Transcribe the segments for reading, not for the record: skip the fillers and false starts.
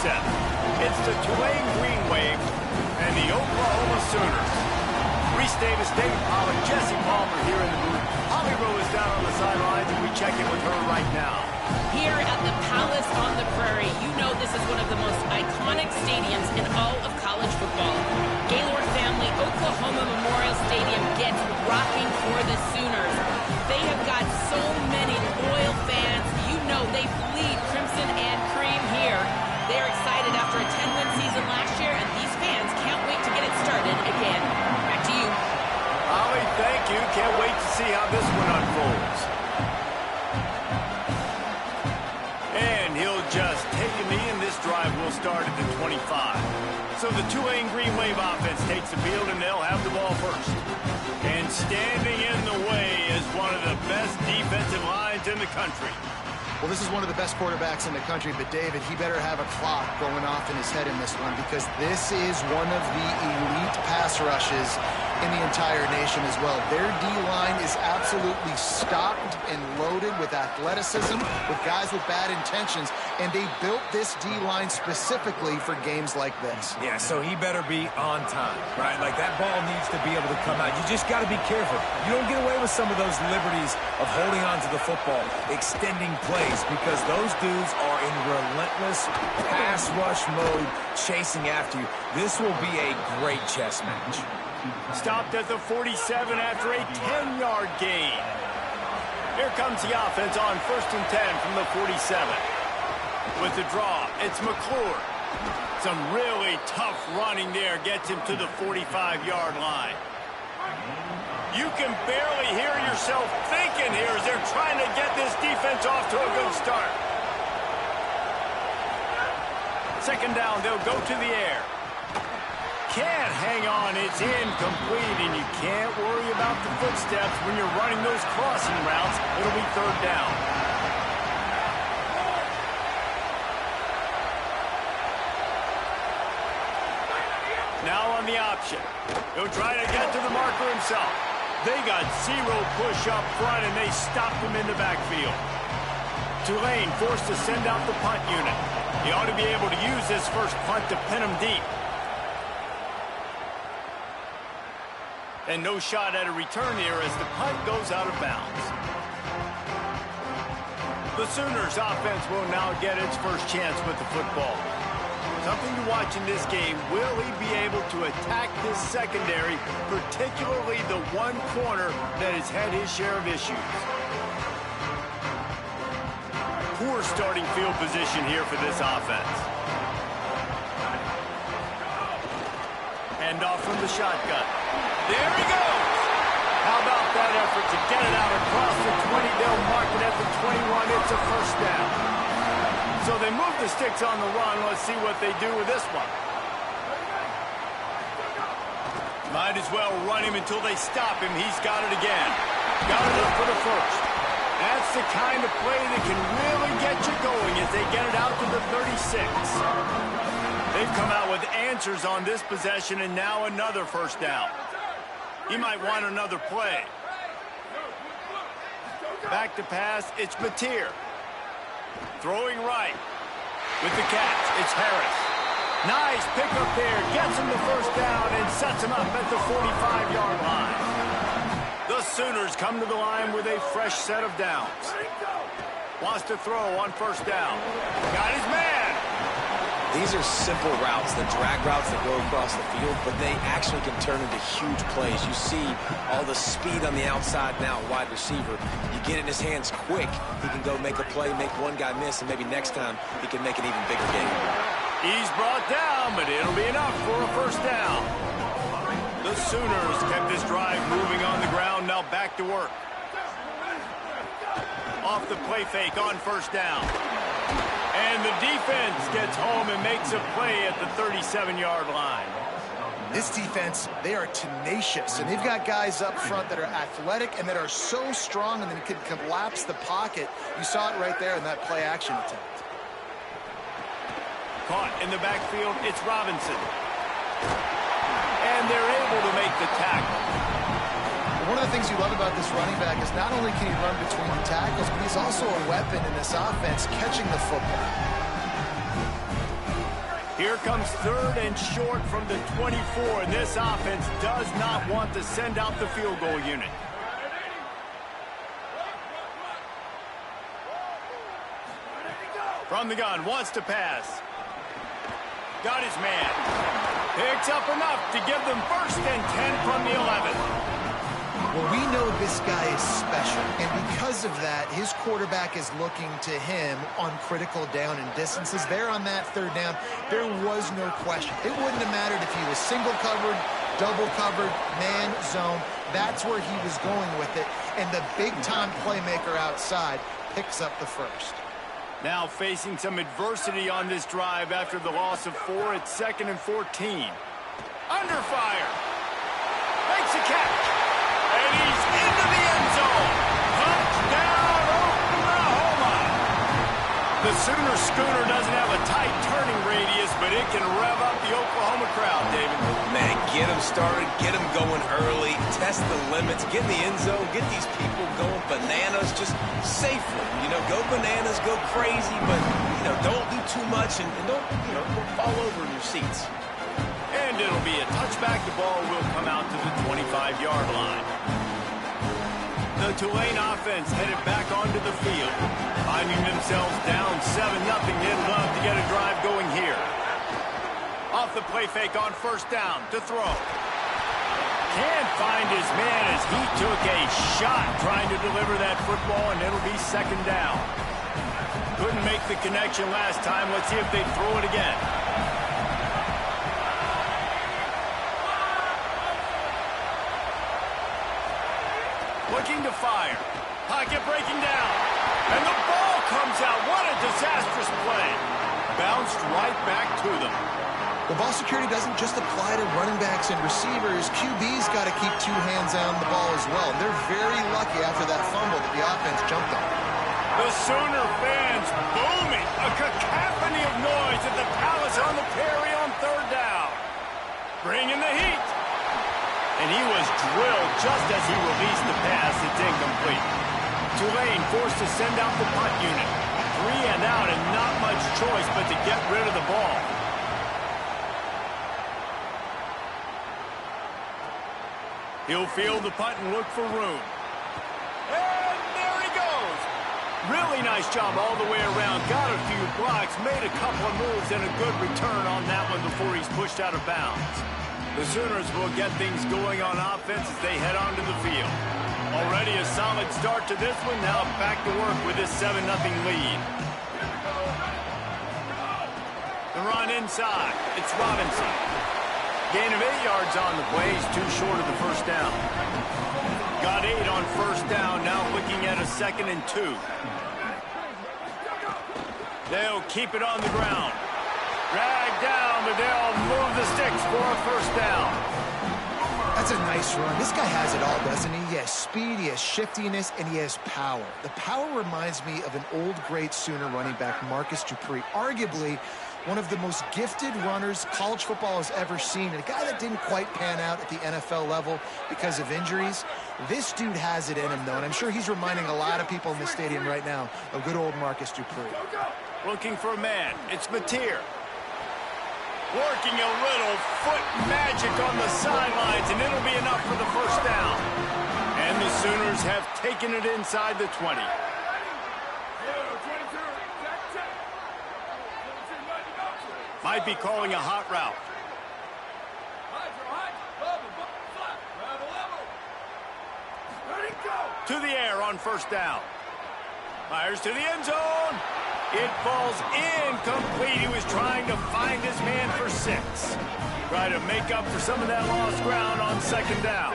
set. It's the Tulane Green Wave and the Oklahoma Sooners. Reese Davis, Dave Pollard, Jesse Palmer here in the booth. Holly Rowe is down on the sidelines, and we check in with her right now. Here at the Palace on the Prairie, you know this is one of the most iconic stadiums in all of college football. Gaylord family Oklahoma Memorial Stadium gets rocking for the Sooners. They have got so many loyal fans. You know they bleed crimson and cream here. They're excited after a 10-win season last year, and these fans can't wait to get it started again. Back to you. Holly, thank you. Can't wait to see how this one unfolds. And he'll just take a knee, and this drive will start at the 25. So the Tulane Green Wave offense takes the field, and they'll have the ball first. And standing in the way is one of the best defensive lines in the country. Well, this is one of the best quarterbacks in the country, but David, he better have a clock going off in his head in this one, because this is one of the elite pass rushes in the entire nation as well. Their D-line is absolutely stocked and loaded with athleticism, with guys with bad intentions, and they built this D-line specifically for games like this. Yeah, so he better be on time, right? Like, that ball needs to be able to come out. You just got to be careful. You don't get away with some of those liberties of holding on to the football, extending plays, because those dudes are in relentless pass rush mode chasing after you. This will be a great chess match. Stopped at the 47 after a 10-yard gain. Here comes the offense on 1st and 10 from the 47. With the draw, it's McClure. Some really tough running there gets him to the 45-yard line. You can barely hear yourself thinking here as they're trying to get this defense off to a good start. 2nd down, they'll go to the air. Can't hang on, it's incomplete, and you can't worry about the footsteps when you're running those crossing routes. It'll be 3rd down. Now on the option. He'll try to get to the marker himself. They got 0 push up front, and they stopped him in the backfield. Tulane forced to send out the punt unit. He ought to be able to use this first punt to pin him deep. And no shot at a return here as the punt goes out of bounds. The Sooners offense will now get its first chance with the football. Something to watch in this game. Will he be able to attack this secondary, particularly the one corner that has had his share of issues? Poor starting field position here for this offense. Hand off from the shotgun. There he goes. How about that effort to get it out across the 20? They'll mark it at the 21. It's a 1st down. So they move the sticks on the run. Let's see what they do with this one. Might as well run him until they stop him. He's got it again. Got it up for the 1st. That's the kind of play that can really get you going as they get it out to the 36. They've come out with answers on this possession, and now another 1st down. He might want another play. Back to pass, it's Mateer. Throwing right. With the catch, it's Harris. Nice pickup there. Gets him the 1st down and sets him up at the 45-yard line. The Sooners come to the line with a fresh set of downs. Wants to throw on 1st down. Got his man. These are simple routes, the drag routes that go across the field, but they actually can turn into huge plays. You see all the speed on the outside now, wide receiver. You get it in his hands quick, he can go make a play, make one guy miss, and maybe next time he can make an even bigger game. He's brought down, but it'll be enough for a 1st down. The Sooners kept this drive moving on the ground, now back to work. Off the play fake on 1st down. And the defense gets home and makes a play at the 37-yard line. This defense, they are tenacious, and they've got guys up front that are athletic and that are so strong and that can collapse the pocket. You saw it right there in that play-action attempt. Caught in the backfield, it's Robinson. And they're able to make the tackle. One of the things you love about this running back is not only can he run between the tackles, but he's also a weapon in this offense, catching the football. Here comes 3rd and short from the 24, and this offense does not want to send out the field goal unit. From the gun, wants to pass. Got his man. Picks up enough to give them 1st and 10 from the 11. Well, we know this guy is special, and because of that, his quarterback is looking to him on critical down and distances. There on that 3rd down, there was no question. It wouldn't have mattered if he was single covered, double covered, man, zone. That's where he was going with it, and the big-time playmaker outside picks up the 1st. Now facing some adversity on this drive after the loss of 4 at 2nd and 14. Under fire. Makes a catch. And he's into the end zone. Touchdown, Oklahoma. The Sooner schooner doesn't have a tight turning radius, but it can rev up the Oklahoma crowd, David. Man, get them started, get them going early, test the limits, get in the end zone, get these people going bananas just safely. You know, go bananas, go crazy, but, you know, don't do too much and don't, you know, fall over in your seats. And it'll be a touchback. The ball will come out to the 25-yard line. The Tulane offense headed back onto the field. Finding themselves down 7-0, they'd love to get a drive going here. Off the play fake on 1st down to throw. Can't find his man as he took a shot trying to deliver that football, and it'll be 2nd down. Couldn't make the connection last time. Let's see if they throw it again. Looking to fire. Pocket breaking down. And the ball comes out. What a disastrous play. Bounced right back to them. Well, ball security doesn't just apply to running backs and receivers. QB's got to keep 2 hands on the ball as well. They're very lucky after that fumble that the offense jumped on. The Sooner fans booming. A cacophony of noise at the Palace on the Prairie on 3rd down. Bringing the heat. And he was drilled just as he released the pass. It's incomplete. Tulane forced to send out the punt unit. 3 and out and not much choice but to get rid of the ball. He'll field the punt and look for room. And there he goes. Really nice job all the way around. Got a few blocks, made a couple of moves, and a good return on that one before he's pushed out of bounds. The Sooners will get things going on offense as they head onto the field. Already a solid start to this one. Now back to work with this 7-0 lead. The run inside. It's Robinson. Gain of 8 yards on the play. He's too short of the 1st down. Got 8 on 1st down. Now looking at a 2nd and 2. They'll keep it on the ground. Drag down, but they'll move the sticks for a 1st down. That's a nice run. This guy has it all, doesn't he? He has speed, he has shiftiness, and he has power. The power reminds me of an old great Sooner running back, Marcus Dupree. Arguably one of the most gifted runners college football has ever seen. And a guy that didn't quite pan out at the NFL level because of injuries. This dude has it in him, though, and I'm sure he's reminding a lot of people in the stadium right now of good old Marcus Dupree. Looking for a man. It's Mateer. Working a little foot magic on the sidelines, and it'll be enough for the 1st down. And the Sooners have taken it inside the 20. Might be calling a hot route. To the air on 1st down. Fires to the end zone. It falls incomplete. He was trying to find his man for 6. Try to make up for some of that lost ground on 2nd down.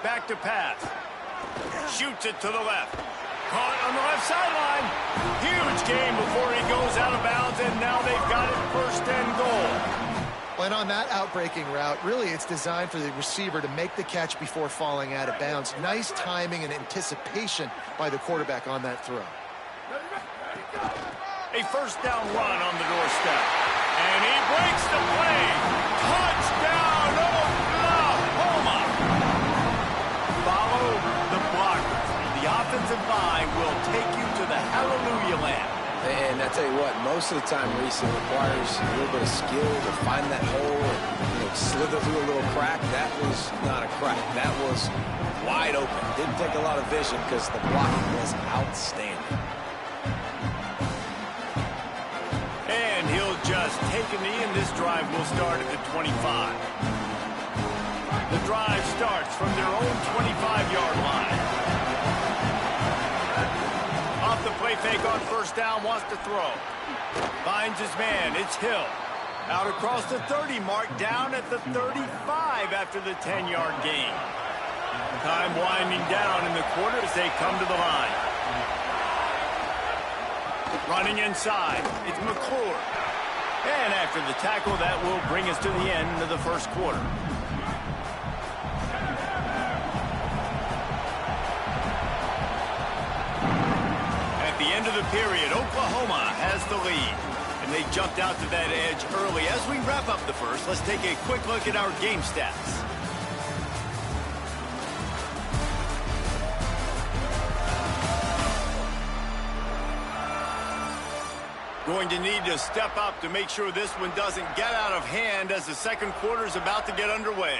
Back to pass. Shoots it to the left. Caught on the left sideline. Huge game before he goes out of bounds, and now they've got it 1st and goal. And on that outbreaking route, really it's designed for the receiver to make the catch before falling out of bounds. Nice timing and anticipation by the quarterback on that throw. A 1st down run on the doorstep. And he breaks the play. Touchdown, most of the time, Reese, it requires a little bit of skill to find that hole and slither through a little crack. That was not a crack. That was wide open. Didn't take a lot of vision because the blocking was outstanding. And he'll just take a knee, and this drive will start at the 25. The drive starts from their own 25-yard line. Off the play fake on first down, wants to throw. Finds his man, it's Hill. Out across the 30 mark, down at the 35 after the 10-yard gain. Time winding down in the quarter as they come to the line. Running inside, it's McClure. And after the tackle, that will bring us to the end of the first quarter. At the end of the period, Oklahoma has the lead. And they jumped out to that edge early. As we wrap up the first, let's take a quick look at our game stats. Going to need to step up to make sure this one doesn't get out of hand as the second quarter is about to get underway.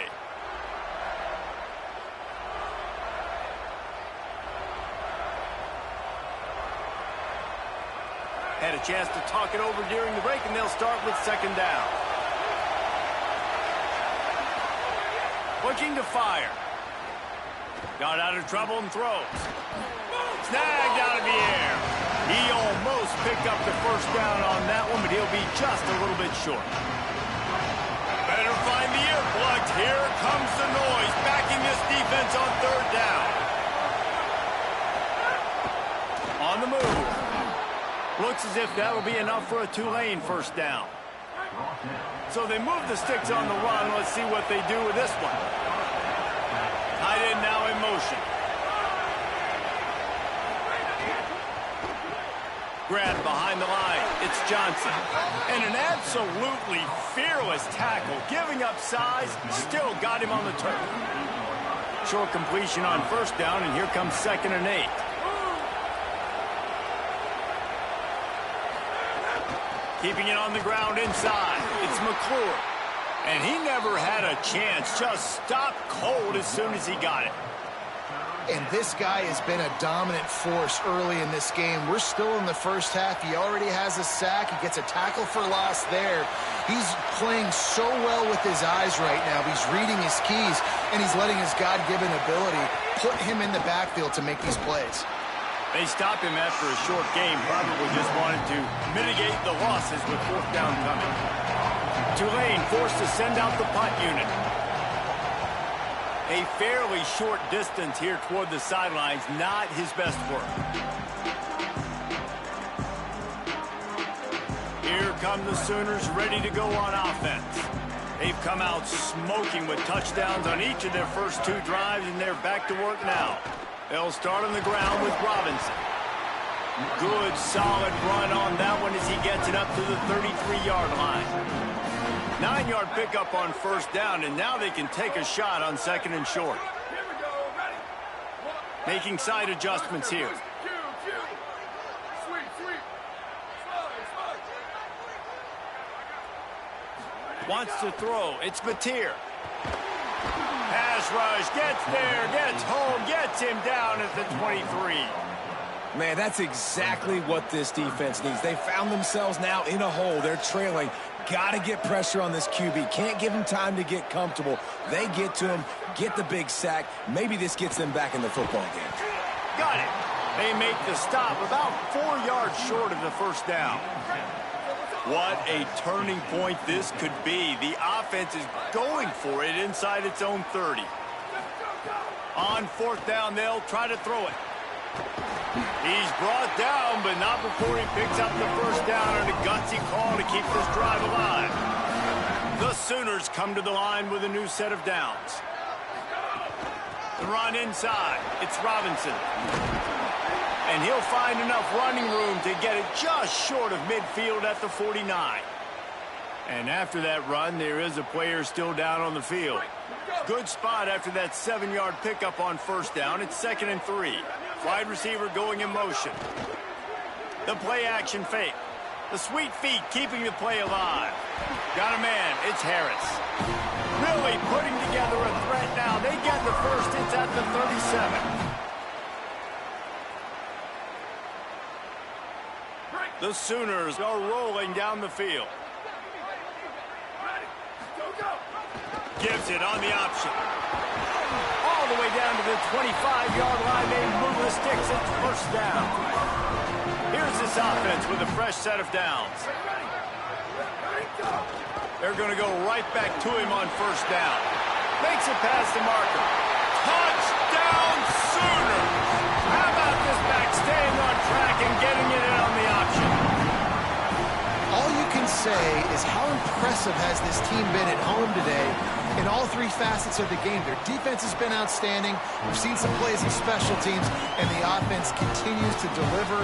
Had a chance to talk it over during the break, and they'll start with second down. Looking to fire. Got out of trouble and throws. Snagged out of the air. He almost picked up the first down on that one, but he'll be just a little bit short. Better find the ear plugs. Here comes the noise, backing this defense on third down. On the move. Looks as if that'll be enough for a Tulane first down. So they move the sticks on the run. Let's see what they do with this one. Tight end now in motion. Grab behind the line. It's Johnson. And an absolutely fearless tackle. Giving up size, still got him on the turf. Short completion on first down, and here comes 2nd and 8. Keeping it on the ground inside. It's McClure. And he never had a chance. Just stopped cold as soon as he got it. And this guy has been a dominant force early in this game. We're still in the first half. He already has a sack. He gets a tackle for loss there. He's playing so well with his eyes right now. He's reading his keys, and he's letting his God-given ability put him in the backfield to make these plays. They stopped him after a short game. Probably just wanted to mitigate the losses with fourth down coming. Tulane forced to send out the punt unit. A fairly short distance here toward the sidelines, not his best work. Here come the Sooners ready to go on offense. They've come out smoking with touchdowns on each of their first 2 drives, and they're back to work now. They'll start on the ground with Robinson. Good, solid run on that one as he gets it up to the 33-yard line. 9-yard pickup on first down, and now they can take a shot on 2nd and short. Making side adjustments here. Wants to throw. It's Batir. Pass rush, gets there, gets home, gets him down at the 23. Man, that's exactly what this defense needs. They found themselves now in a hole. They're trailing. Got to get pressure on this QB. Can't give him time to get comfortable. They get to him, get the big sack. Maybe this gets them back in the football game. Got it. They make the stop about 4 yards short of the first down. What a turning point this could be. The offense is going for it inside its own 30. On fourth down, they'll try to throw it. He's brought down, but not before he picks up the first down and a gutsy call to keep this drive alive. The Sooners come to the line with a new set of downs. The run inside. It's Robinson. And he'll find enough running room to get it just short of midfield at the 49. And after that run, there is a player still down on the field. Good spot after that 7-yard pickup on first down. It's 2nd and 3. Wide receiver going in motion. The play action fake. The sweet feet keeping the play alive. Got a man. It's Harris. Really putting together a threat now. They get the first. It's at the 37. The Sooners are rolling down the field. Gives it on the option. All the way down to the 25-yard line. They move the sticks. It's first down. Here's this offense with a fresh set of downs. They're going to go right back to him on first down. Makes it past the marker. Touchdown Sooners! How about this back staying on track and getting it in on the option? All you can say is how impressive has this team been at home today in all three facets of the game. Their defense has been outstanding. We've seen some plays in special teams, and the offense continues to deliver,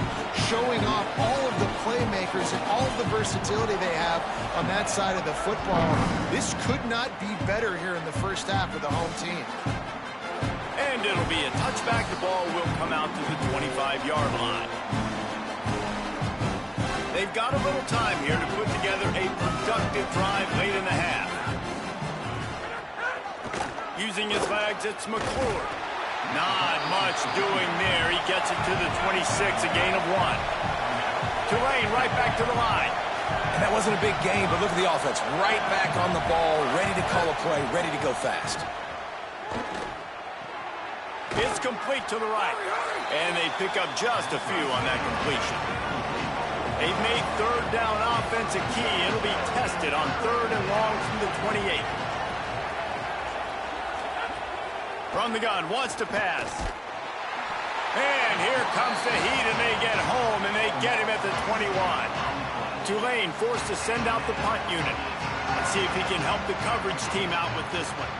showing off all of the playmakers and all of the versatility they have on that side of the football. This could not be better here in the first half for the home team. And it'll be a touchback. The ball will come out to the 25-yard line. They've got a little time here to put together a productive drive late in the half. Using his legs, it's McClure. Not much doing there. He gets it to the 26, a gain of 1. Tulane right back to the line. And that wasn't a big game, but look at the offense. Right back on the ball, ready to call a play, ready to go fast. It's complete to the right. And they pick up just a few on that completion. They've made third down offense a key. It'll be tested on third and long from the 28. From the gun, wants to pass. And here comes the heat, and they get home, and they get him at the 21. Tulane forced to send out the punt unit. Let's see if he can help the coverage team out with this one.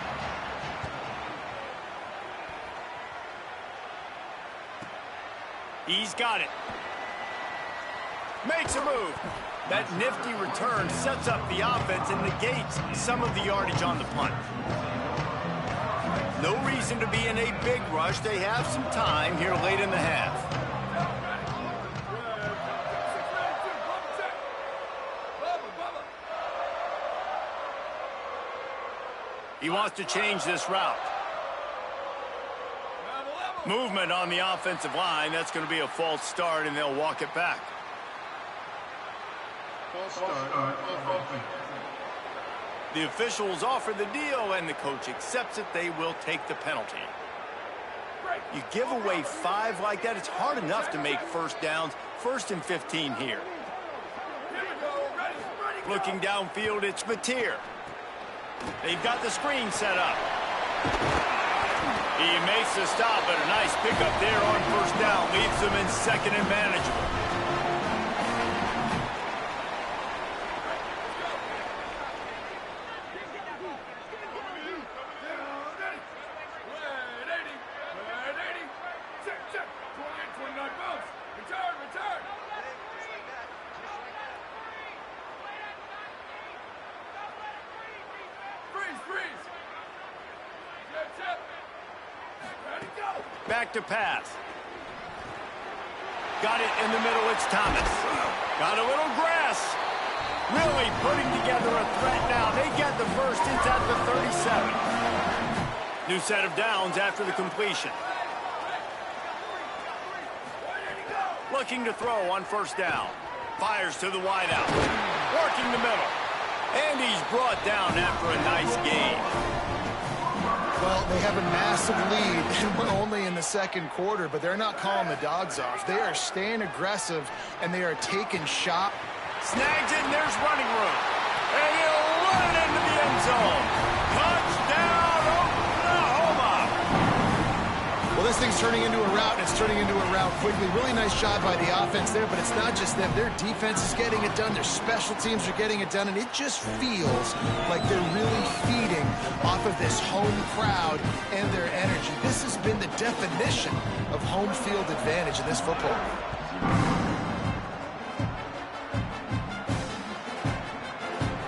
He's got it. Makes a move. That nifty return sets up the offense and negates some of the yardage on the punt. No reason to be in a big rush. They have some time here late in the half. He wants to change this route. Movement on the offensive line. That's going to be a false start, and they'll walk it back. The officials offer the deal, and the coach accepts it. They will take the penalty. You give away 5 like that, it's hard enough to make first downs. 1st and 15 here. Looking downfield, it's Mateer. They've got the screen set up. He makes the stop, but a nice pickup there on first down. Leaves them in second and manageable. Back to pass. Got it in the middle. It's Thomas. Got a little grass. Really putting together a threat now. They get the first. It's at the 37. New set of downs after the completion. Looking to throw on first down. Fires to the wideout. Working the middle. And he's brought down after a nice gain. Well, they have a massive lead, only in the second quarter, but they're not calling the dogs off. They are staying aggressive, and they are taking shot. Snags it, and there's running room. And he'll run it into the end zone. Touchdown, Oklahoma! Well, this thing's turning into a route, and it's turning into a route quickly. Really nice job by the offense there, but it's not just them. Their defense is getting it done. Their special teams are getting it done, and it just feels like they're really feeding off of this home crowd and their energy. This has been the definition of home field advantage in this football game.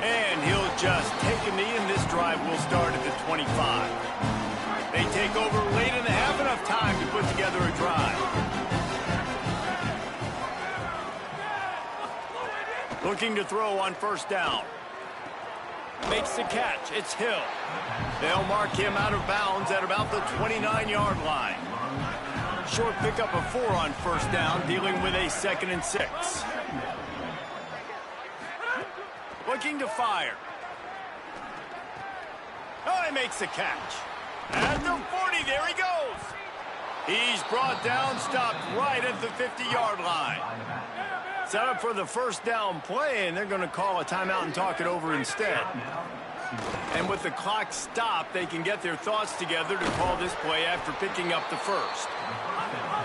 And he'll just take a knee, and this drive will start at the 25. They take over late in the half, enough time to put together a drive. Looking to throw on first down. Makes the catch. It's Hill. They'll mark him out of bounds at about the 29-yard line. Short pickup of 4 on first down, dealing with a 2nd and 6. Looking to fire. Oh, he makes the catch. At the 40, there he goes. He's brought down, stopped right at the 50-yard line. Set up for the first down play, and they're going to call a timeout and talk it over instead. And with the clock stopped, they can get their thoughts together to call this play after picking up the first.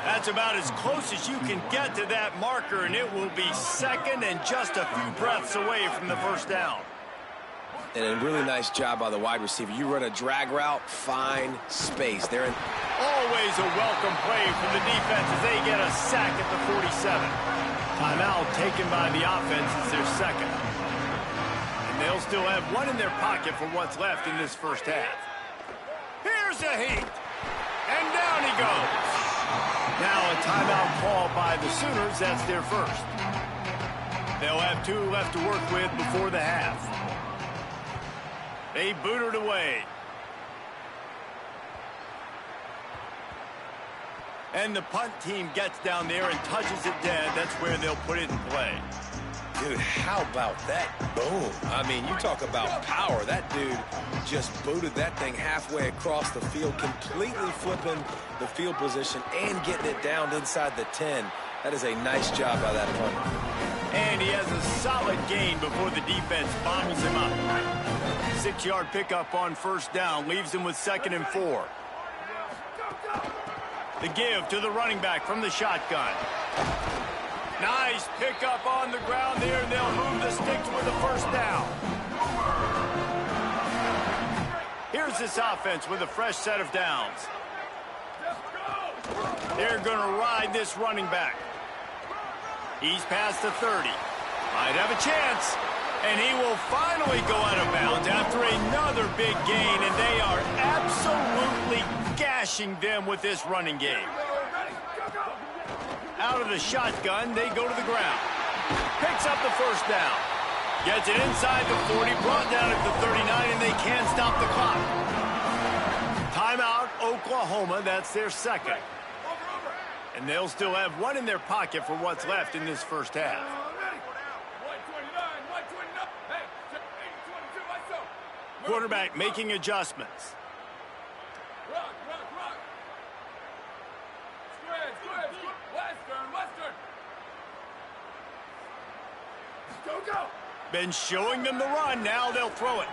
That's about as close as you can get to that marker, and it will be 2nd and just a few breaths away from the first down. And a really nice job by the wide receiver. You run a drag route, find space. They're in. Always a welcome play from the defense as they get a sack at the 47. Timeout taken by the offense is their 2nd. And they'll still have 1 in their pocket for what's left in this first half. Here's a heat. And down he goes. Now a timeout call by the Sooners. That's their first. They'll have 2 left to work with before the half. They boot it away. And the punt team gets down there and touches it dead. That's where they'll put it in play. Dude, how about that boom? I mean, you talk about power. That dude just booted that thing halfway across the field, completely flipping the field position and getting it down inside the 10. That is a nice job by that punter. And he has a solid gain before the defense bottles him up. 6-yard pickup on first down leaves him with 2nd and 4. The give to the running back from the shotgun. Nice pickup on the ground there, and they'll move the sticks with a first down. Here's this offense with a fresh set of downs. They're going to ride this running back. He's past the 30. Might have a chance. And he will finally go out of bounds after another big gain, and they are absolutely gashing them with this running game. Out of the shotgun, they go to the ground. Picks up the first down. Gets it inside the 40, brought down at the 39, and they can't stop the clock. Timeout, Oklahoma. That's their 2nd. And they'll still have 1 in their pocket for what's left in this first half. Quarterback making adjustments. Been showing them the run. Now they'll throw it.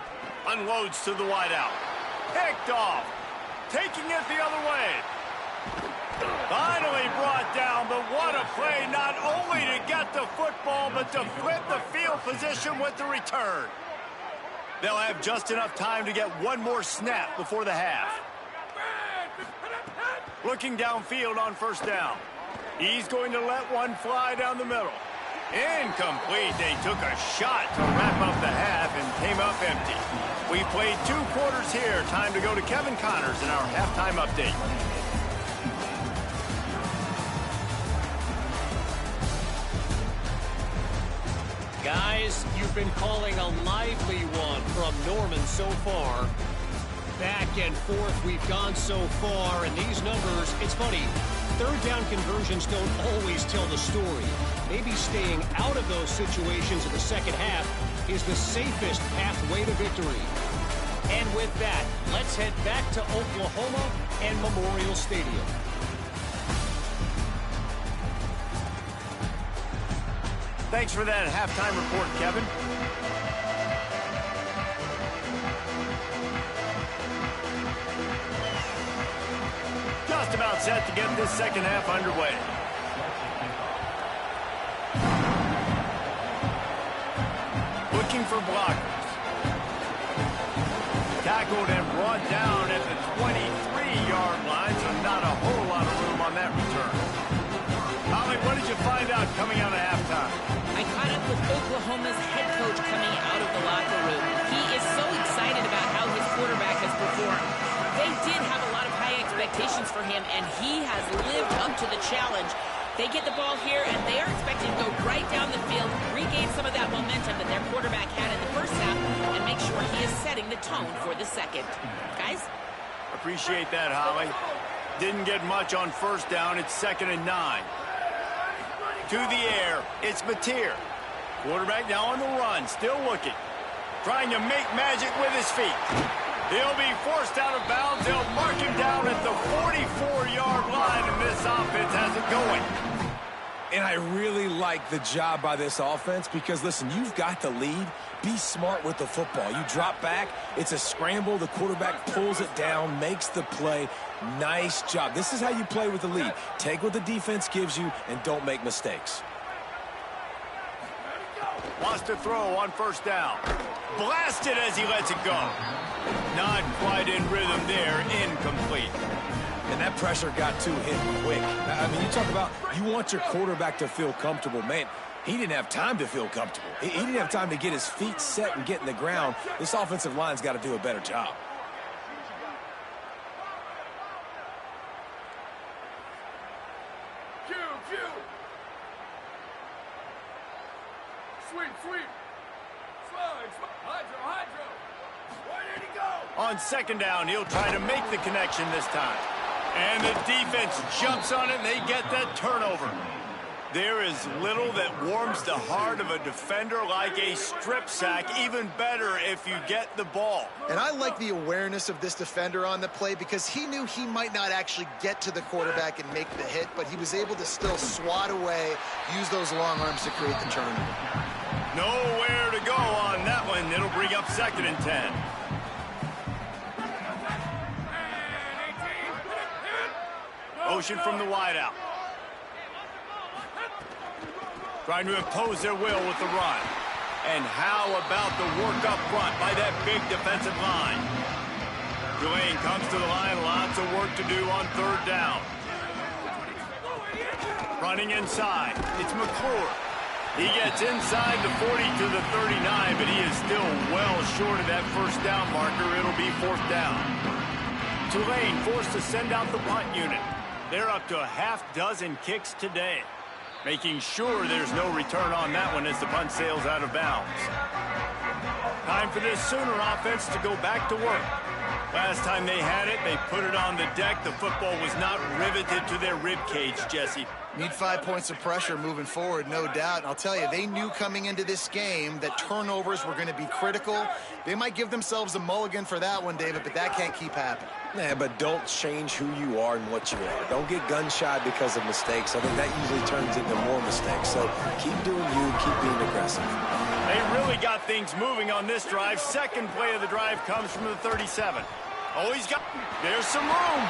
Unloads to the wideout. Picked off. Taking it the other way. Finally brought down, but what a play, not only to get the football, but to flip the field position with the return. They'll have just enough time to get 1 more snap before the half. Looking downfield on first down. He's going to let one fly down the middle. Incomplete. They took a shot to wrap up the half and came up empty. We played 2 quarters here. Time to go to Kevin Connors in our halftime update. Guys, you've been calling a lively one from Norman so far. Back and forth we've gone so far, and these numbers, it's funny, 3rd down conversions don't always tell the story. Maybe staying out of those situations in the second half is the safest pathway to victory. And with that, let's head back to Oklahoma and Memorial Stadium. Thanks for that halftime report, Kevin. Just about set to get this second half underway. Looking for blockers. Tackled and brought down at the 23-yard line, so not a whole lot of room on that return. Holly, what did you find out coming out of halftime? I caught up with Oklahoma's head coach coming out of the locker room. He is so excited about how his quarterback has performed. They did have a lot of high expectations for him, and he has lived up to the challenge. They get the ball here, and they are expected to go right down the field, regain some of that momentum that their quarterback had in the first half, and make sure he is setting the tone for the second. Guys? Appreciate that, Holly. Didn't get much on first down. It's 2nd and 9. To the air, it's Mateer. Quarterback now on the run, still looking. Trying to make magic with his feet. He'll be forced out of bounds. They'll mark him down at the 44-yard line, and this offense has it going. And I really like the job by this offense because, listen, you've got the lead. Be smart with the football. You drop back, it's a scramble. The quarterback pulls it down, makes the play. Nice job. This is how you play with the lead. Take what the defense gives you and don't make mistakes. Wants to throw on first down. Blasted as he lets it go. Not quite in rhythm there. Incomplete. And that pressure got to him quick. I mean, you talk about you want your quarterback to feel comfortable. Man, he didn't have time to feel comfortable. He didn't have time to get his feet set and get in the ground. This offensive line's got to do a better job. On 2nd down, he'll try to make the connection this time. And the defense jumps on it, and they get that turnover. There is little that warms the heart of a defender like a strip sack. Even better if you get the ball. And I like the awareness of this defender on the play because he knew he might not actually get to the quarterback and make the hit, but he was able to still swat away, use those long arms to create the turnover. Nowhere to go on that one. It'll bring up 2nd and 10. Motion from the wideout. Trying to impose their will with the run. And how about the work up front by that big defensive line? Tulane comes to the line. Lots of work to do on 3rd down. Running inside. It's McClure. He gets inside the 40 to the 39, but he is still well short of that first down marker. It'll be 4th down. Tulane forced to send out the punt unit. They're up to a half-dozen kicks today, making sure there's no return on that one as the punt sails out of bounds. Time for this Sooner offense to go back to work. Last time they had it, they put it on the deck. The football was not riveted to their rib cage, Jesse. Need 5 points of pressure moving forward, no doubt. And I'll tell you, they knew coming into this game that turnovers were going to be critical. They might give themselves a mulligan for that one, David, but that can't keep happening. Yeah, but don't change who you are and what you are. Don't get gun-shy because of mistakes. I think that usually turns into more mistakes. So keep doing you, keep being aggressive. They really got things moving on this drive. 2nd play of the drive comes from the 37. Oh, there's some room.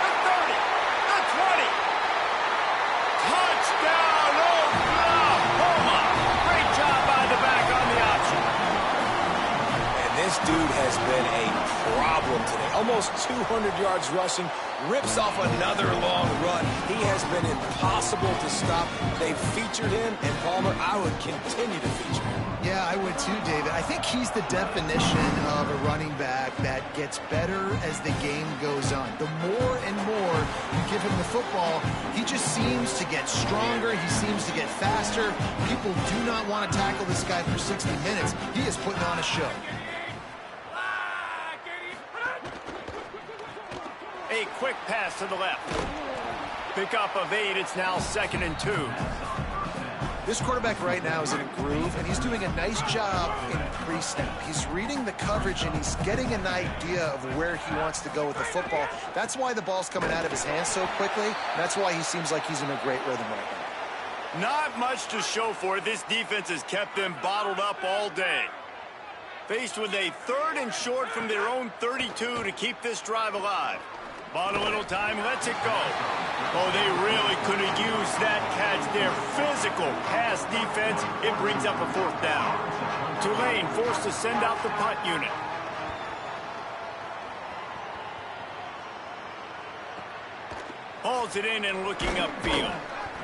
The 30, the 20. Touchdown, Oklahoma. Great job by the back on the option. And this dude has been a problem today. Almost 200 yards rushing, rips off another long run. He has been impossible to stop. They've featured him, and Palmer, I would continue to feature him. Yeah, I would too, David. I think he's the definition of a running back that gets better as the game goes on. The more and more you give him the football, he just seems to get stronger. He seems to get faster. People do not want to tackle this guy for 60 minutes. He is putting on a show. A quick pass to the left. Pickup of 8. It's now 2nd and 2. This quarterback right now is in a groove, and he's doing a nice job in pre-snap. He's reading the coverage, and he's getting an idea of where he wants to go with the football. That's why the ball's coming out of his hands so quickly. That's why he seems like he's in a great rhythm right now. Not much to show for it. This defense has kept them bottled up all day. Faced with a 3rd and short from their own 32 to keep this drive alive. Bought a little time, lets it go. Oh, they really could have used that catch there. Physical pass defense. It brings up a 4th down. Tulane forced to send out the punt unit. Hauls it in and looking upfield.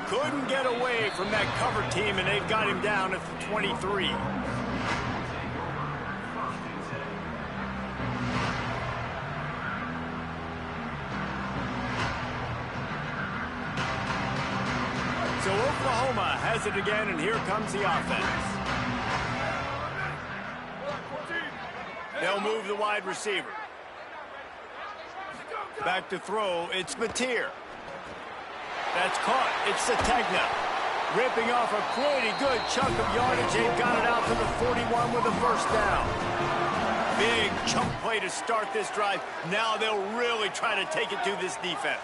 Couldn't get away from that cover team, and they've got him down at the 23. So Oklahoma has it again, and here comes the offense. They'll move the wide receiver. Back to throw, it's Mateer. That's caught, it's Sategna. Ripping off a pretty good chunk of yardage. They've got it out to the 41 with a first down. Big chunk play to start this drive. Now they'll really try to take it to this defense.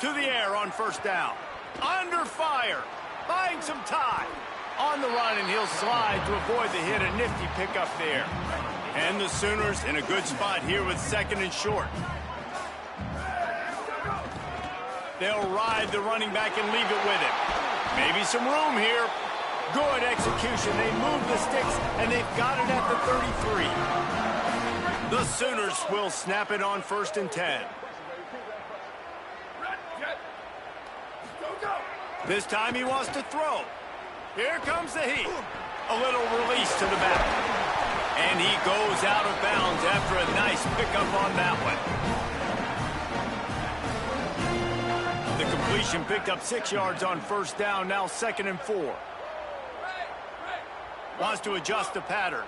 To the air on first down. Under fire. Buying some time. On the run, and he'll slide to avoid the hit. A nifty pickup there. And the Sooners in a good spot here with second and short. They'll ride the running back and leave it with him. Maybe some room here. Good execution. They move the sticks, and they've got it at the 33. The Sooners will snap it on first and 10. This time he wants to throw. Here comes the heat. A little release to the back. And he goes out of bounds after a nice pickup on that one. The completion picked up 6 yards on first down, now second and 4. Wants to adjust the pattern.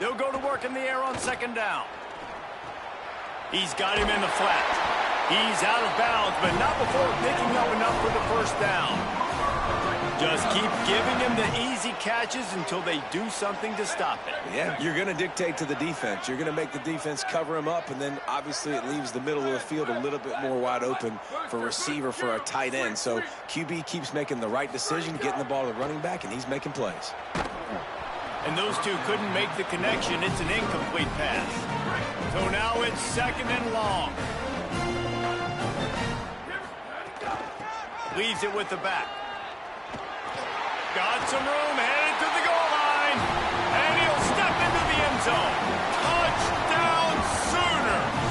They'll go to work in the air on second down. He's got him in the flat. He's out of bounds, but not before picking up enough for the first down. Just keep giving him the easy catches until they do something to stop it. Yeah, you're going to dictate to the defense. You're going to make the defense cover him up, and then obviously it leaves the middle of the field a little bit more wide open for receiver, for a tight end. So QB keeps making the right decision, getting the ball to the running back, and he's making plays. And those two couldn't make the connection. It's an incomplete pass. So now it's second and long. Leaves it with the back. Got some room, headed to the goal line. And he'll step into the end zone. Touchdown, Sooners.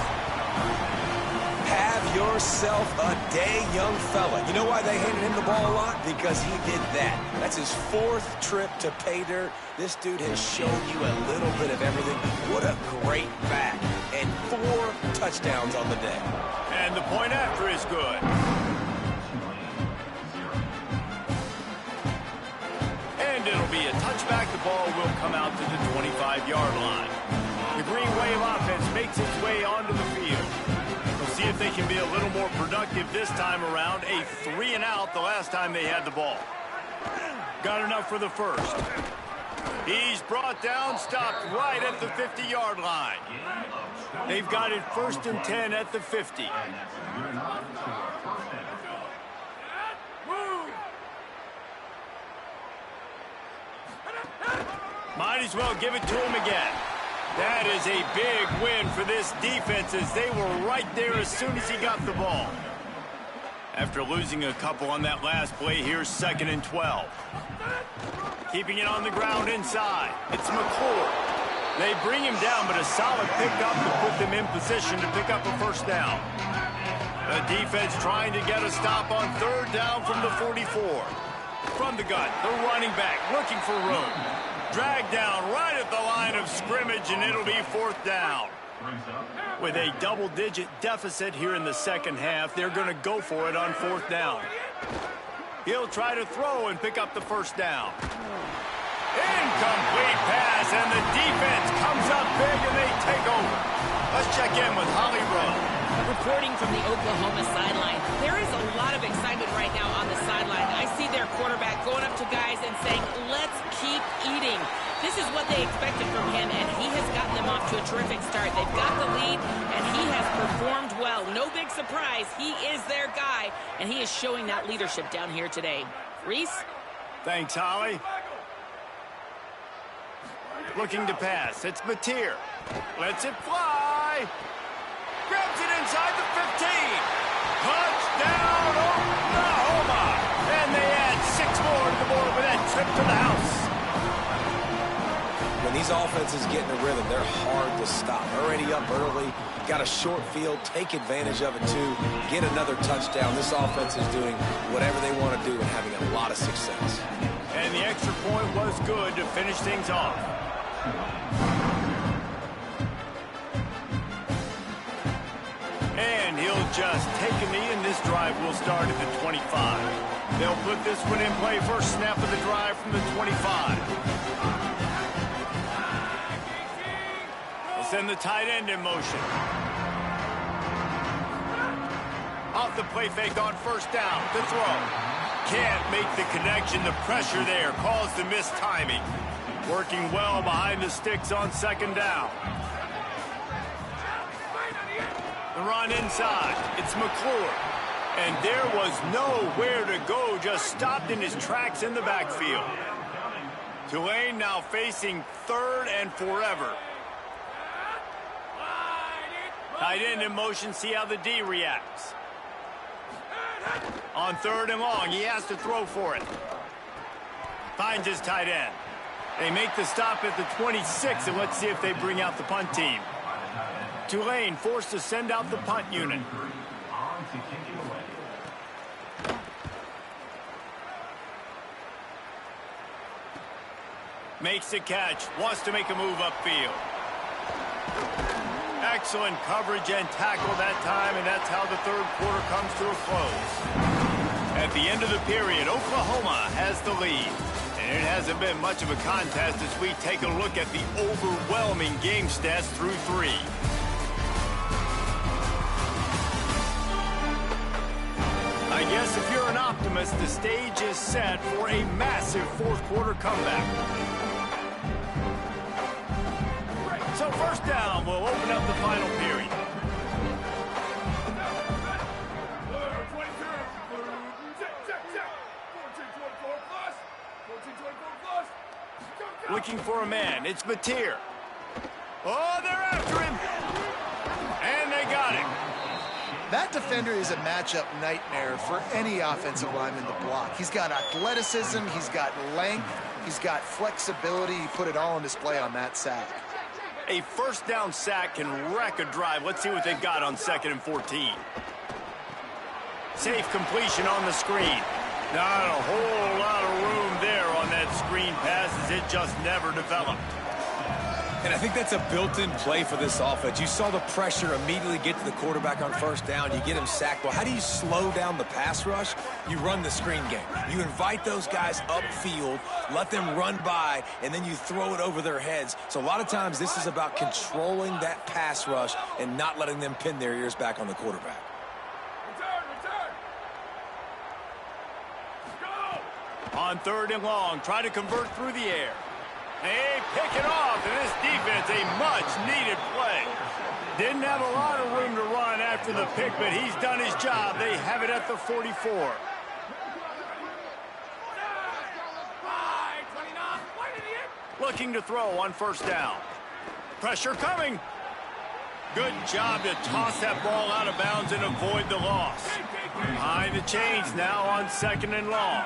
Have yourself a day, young fella. You know why they handed him the ball a lot? Because he did that. That's his 4th trip to pay dirt. This dude has shown you a little bit of everything. What a great back. And 4 touchdowns on the day. And the point after is good. And it'll be a touchback. The ball will come out to the 25-yard line. The Green Wave offense makes its way onto the field. We'll see if they can be a little more productive this time around. A 3-and-out the last time they had the ball. Got enough for the first. He's brought down, stopped right at the 50-yard line. They've got it first and 10 at the 50. Might as well give it to him again. That is a big win for this defense as they were right there as soon as he got the ball. After losing a couple on that last play, here's second and 12. Keeping it on the ground inside. It's McClure. They bring him down, but a solid pickup to put them in position to pick up a first down. The defense trying to get a stop on third down from the 44. From the gun, the running back looking for room. Dragged down right at the line of scrimmage, and it'll be fourth down. With a double-digit deficit here in the second half, they're going to go for it on fourth down. He'll try to throw and pick up the first down. Incomplete pass, and the defense comes up big, and they take over. Let's check in with Holly Rowe. Reporting from the Oklahoma sideline, there is a lot of excitement right now on the sideline. I see their quarterback going up to guys and saying, let's keep eating. This is what they expected from him, and he has gotten them off to a terrific start. They've got the lead, and he has performed well. No big surprise. He is their guy, and he is showing that leadership down here today. Reese? Thanks, Holly. Looking to pass. It's Mateer. Lets it fly. Grabs it inside the 15. Touchdown, Oklahoma. And they add 6 more to the board with that trip to the house. When these offenses get in a rhythm, they're hard to stop. Already up early, got a short field, take advantage of it too, get another touchdown. This offense is doing whatever they want to do and having a lot of success. And the extra point was good to finish things off. And he'll just take a knee, and this drive will start at the 25. They'll put this one in play. First snap of the drive from the 25. They'll send the tight end in motion. Off the play fake on first down. The throw. Can't make the connection. The pressure there caused the missed timing. Working well behind the sticks on second down. The run inside. It's McClure. And there was nowhere to go. Just stopped in his tracks in the backfield. Tulane now facing third and forever. Tight end in motion. See how the D reacts. On third and long, he has to throw for it. Finds his tight end. They make the stop at the 26, and let's see if they bring out the punt team. Tulane forced to send out the punt unit. Makes the catch, wants to make a move upfield. Excellent coverage and tackle that time, and that's how the third quarter comes to a close. At the end of the period, Oklahoma has the lead. And it hasn't been much of a contest as we take a look at the overwhelming game stats through 3. I guess if you're an optimist, the stage is set for a massive fourth quarter comeback. So first down will open up the final period. Looking for a man. It's Mateer. Oh, they're after him. And they got him. That defender is a matchup nightmare for any offensive lineman to block. He's got athleticism, he's got length, he's got flexibility. He put it all on display on that sack. A first down sack can wreck a drive. Let's see what they've got on 2nd and 14. Safe completion on the screen. Not a whole lot of room there on that screen pass as it just never developed. And I think that's a built-in play for this offense. You saw the pressure immediately get to the quarterback on first down. You get him sacked. Well, how do you slow down the pass rush? You run the screen game. You invite those guys upfield, let them run by, and then you throw it over their heads. So a lot of times this is about controlling that pass rush and not letting them pin their ears back on the quarterback. On 3rd and long, try to convert through the air. They pick it off, and this defense, a much-needed play. Didn't have a lot of room to run after the pick, but he's done his job. They have it at the 44. Looking to throw on first down. Pressure coming. Good job to toss that ball out of bounds and avoid the loss. Behind the chains now on 2nd and long.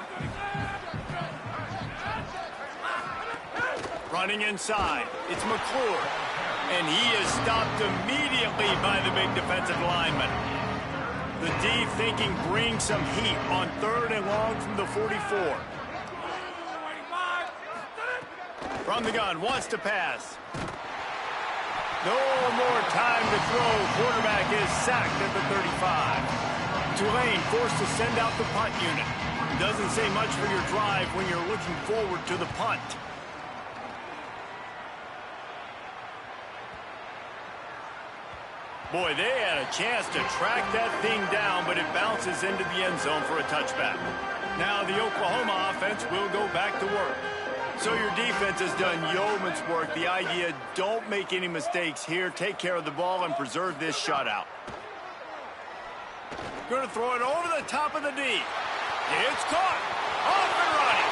Running inside, it's McClure. And he is stopped immediately by the big defensive lineman. The D thinking bring some heat on 3rd and long from the 44. From the gun, wants to pass. No more time to throw. Quarterback is sacked at the 35. Tulane forced to send out the punt unit. Doesn't say much for your drive when you're looking forward to the punt. Boy, they had a chance to track that thing down, but it bounces into the end zone for a touchback. Now the Oklahoma offense will go back to work. So your defense has done yeoman's work. The idea, don't make any mistakes here. Take care of the ball and preserve this shutout. Going to throw it over the top of the D. It's caught. Off and running.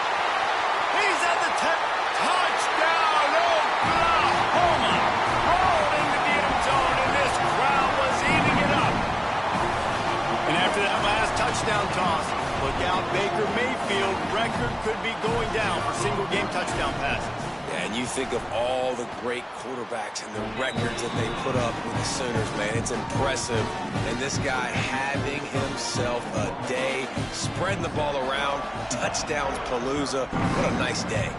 He's at the 10. Touchdown, Oklahoma. Rolled into the end zone, and this crowd was eating it up. And after that last touchdown toss, look out, Baker Mayfield record could be going down for single-game touchdown passes. Yeah, And you think of all the great quarterbacks and the records that they put up with the Sooners, man. It's impressive. And this guy having himself a day, spreading the ball around, touchdowns palooza. What a nice day.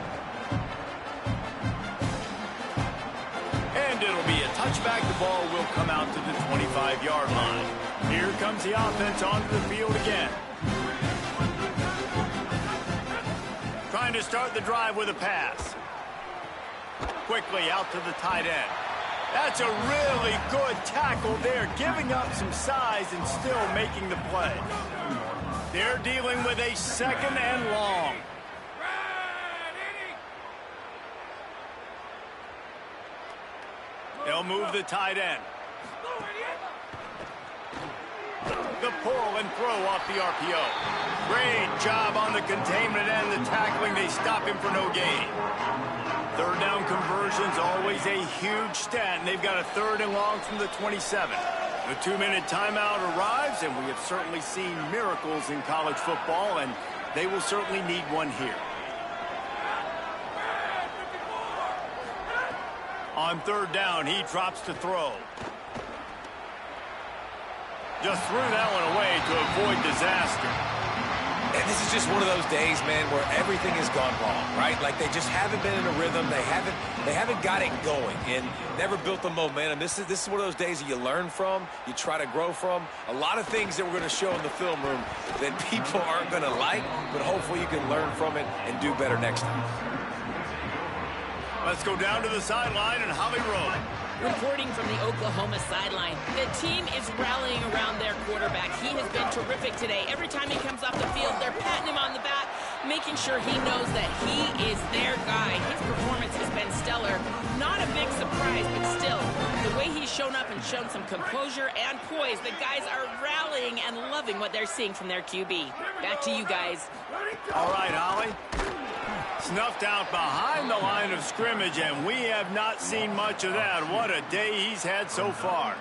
And it'll be a touchback. The ball will come out to the 25-yard line. Here comes the offense onto the field again. Trying to start the drive with a pass. Quickly out to the tight end. That's a really good tackle there, giving up some size and still making the play. They're dealing with a second and long. They'll move the tight end. The pull and throw off the RPO. Great job on the containment and the tackling. They stop him for no gain. Third down conversion's always a huge stat, and they've got a third and long from the 27. The 2-minute timeout arrives, and we have certainly seen miracles in college football, and they will certainly need one here. On third down, he drops to throw. Just threw that one away to avoid disaster. And this is just one of those days, man, where everything has gone wrong, right? Like they just haven't been in a rhythm. They haven't got it going and never built the momentum. This is one of those days that you learn from, you try to grow from. A lot of things that we're going to show in the film room that people aren't going to like, but hopefully you can learn from it and do better next time. Let's go down to the sideline and Holly Rowe. Reporting from the Oklahoma sideline, the team is rallying around their quarterback. He has been terrific today. Every time he comes off the field, they're patting him on the back, making sure he knows that he is their guy. His performance has been stellar. Not a big surprise, but still, the way he's shown up and shown some composure and poise, the guys are rallying and loving what they're seeing from their QB. Back to you guys. All right, Holly. Snuffed out behind the line of scrimmage, and we have not seen much of that. What a day he's had so far.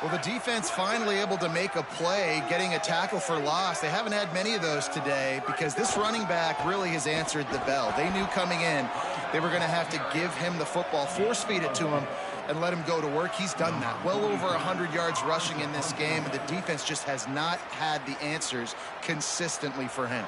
Well, the defense finally able to make a play, getting a tackle for loss. They haven't had many of those today because this running back really has answered the bell. They knew coming in they were going to have to give him the football, force feed it to him, and let him go to work. He's done that. Well over 100 yards rushing in this game, and the defense just has not had the answers consistently for him.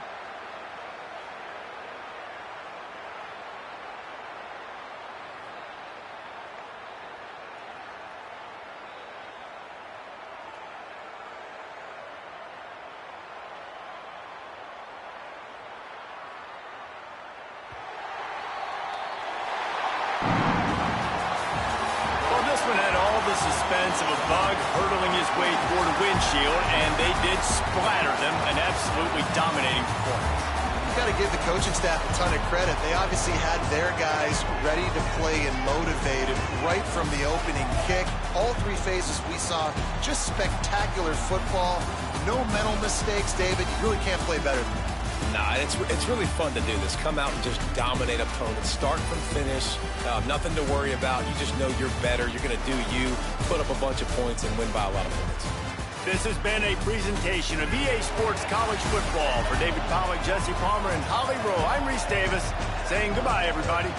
Suspense of a bug hurtling his way toward a windshield, and they did splatter them. An absolutely dominating performance. You got to give the coaching staff a ton of credit. They obviously had their guys ready to play and motivated right from the opening kick. All three phases we saw just spectacular football. No mental mistakes, David. You really can't play better than that. Nah, it's really fun to do this. Come out and just dominate opponents. Start from finish. Nothing to worry about. You just know you're better. You're going to do you. Put up a bunch of points and win by a lot of points. This has been a presentation of EA Sports College Football. For David Pollack, Jesse Palmer, and Holly Rowe, I'm Reese Davis saying goodbye, everybody.